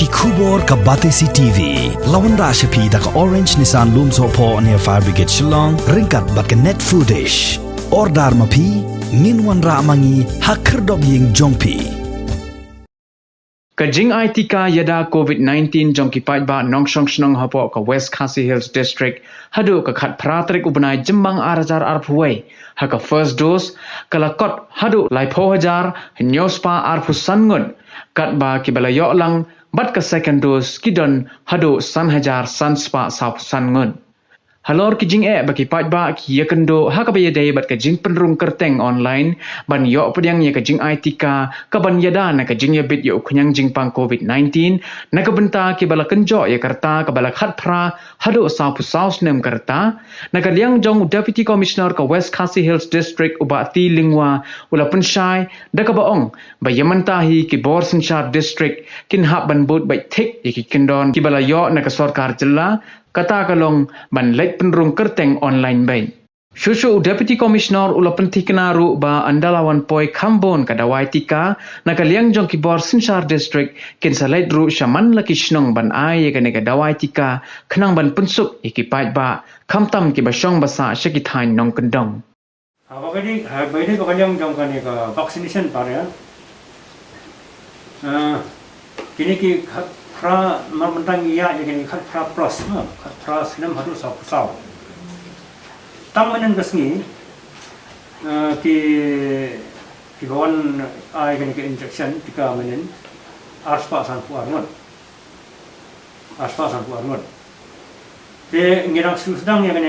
Kubor ka Batesi TV. Lawan Rashapi da ka Orange Nissan Lumso po near Fire Brigade Shillong. Ringkat bat ka net foodish. Ordar mapi. Minwan ra mangi hakerdog ying jongpi. Kajing Aitika yada COVID-19 jongki paitba nongshong shnong hapo ka West Khasi Hills District hadu ka khat pratrik ubnai jembang arajar arphuai haka first dose kalakot hadu laipo hajar nyospa arphu sangun katba kibala yo lang bat ka second dose kidon hadu san hajar sanspa sap sangun halor kijing bagi paitba ki yakendo hakabaya day bat kajing penrung kerteng online ban yo pediang ye kajing Aitika kaban yada na kajing ya bit yo kunyang jingpang COVID-19 na kabenta ki bala kenjo ye karta kabala khatpra hadu sapu saus nem karta na kaliang jong Deputy Commissioner ka West Khasi Hills District ubati lingwa ula pensyai da kabaong bayamantahi ki Bor Sinshar District kin hab ban bot bai thik ye ki kendon ki bala yo na ka sarkar jilla kata kalong ban lek penrung kerteng online bay. Shushu Deputy Commissioner ula pentiknaru ba andalawan poi Kambon kadawai tika na kaliang jong ki Bor Sinshar District kin salait ru shaman laki shnong ban ai ka ne kadawai tika khnang ban pensuk iki pait ba khamtam ki basong basa shakithain nong kendong. Bagadi ko kaliang jong ka ne ka vaccination parya. Kini ki pra mentang iya jadi khat pra plus khat pra sinem hadu sau tam menen gasngi ki bawan ai kan ke injection tika menen aspa san pu arngot te ngirang susdang ya kan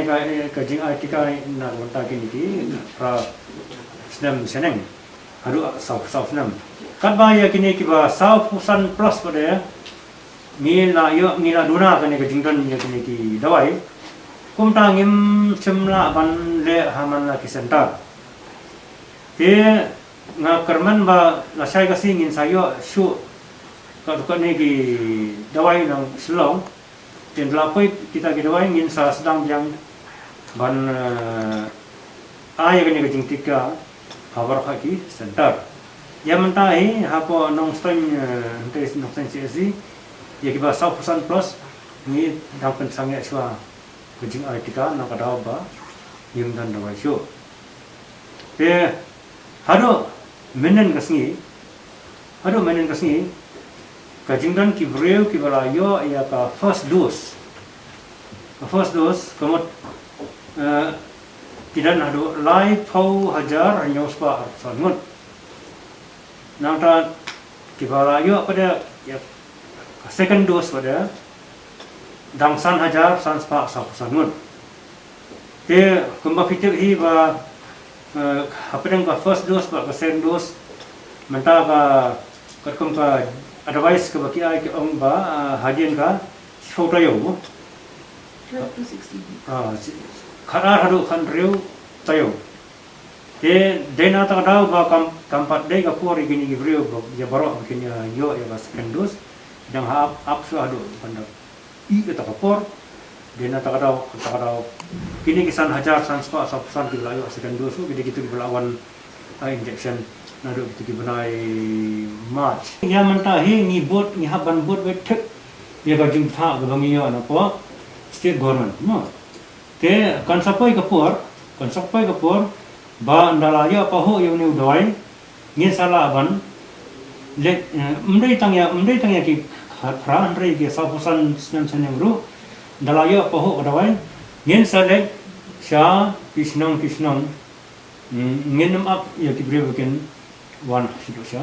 ka jing ai tika na wonta kini ki pra sinem seneng hadu sau sinem kan ba ya kini ki ba sau pusan plus pada ngila duna kan ke jingdan ya kini ki dawai kumta ngim chimla ban le haman la ki center te nga kerman ba la sai ka sing in sayo shu ka ne ki dawai nang slong ten la poi kita ki dawai ngin sa sedang yang ban ay kan ke jingtika habar ka ki center ya mentai hapo nong stone tes nong sensi ya kiba 100% plus ni dang pensangnya swa kujing Aitika na kadau ba yung dan dawai syo te hado menen kasngi kajing dan kibreu kibalayo ya ka first dose kamot tidak hado lai pau hajar nyospa sangut nang kibalayo pada ya second dose pada dangsan hajar sanspa sapusangun te kumba fitir hi ba hapeng ka first dose ba ka second dose menta ka katkum ka advice ka baki ai ke ong ba hadian ka shotayo 12 to 16 khara hadu khan reu tayo te dena ta daw ba kampat dei ka pori gini gibreu ya baro kinya yo ya second dose yang up suatu pada kata kapor dia nak tahu kini kisan hajar sanspa sapusan di wilayah second dose jadi gitu berlawan injection nado gitu benai march yang mentahi ni bot ni haban bot betek dia bajing tha gabangi yo apa state government te kan sapai kapor ba andalaya apa ho yang ni udai ni salah ban le mendai tangya ki pra andre ki sapusan senam senam ru dalaya poho kadawai ngin sale sha kisnong nginam up ya ki brewekin wan sidosha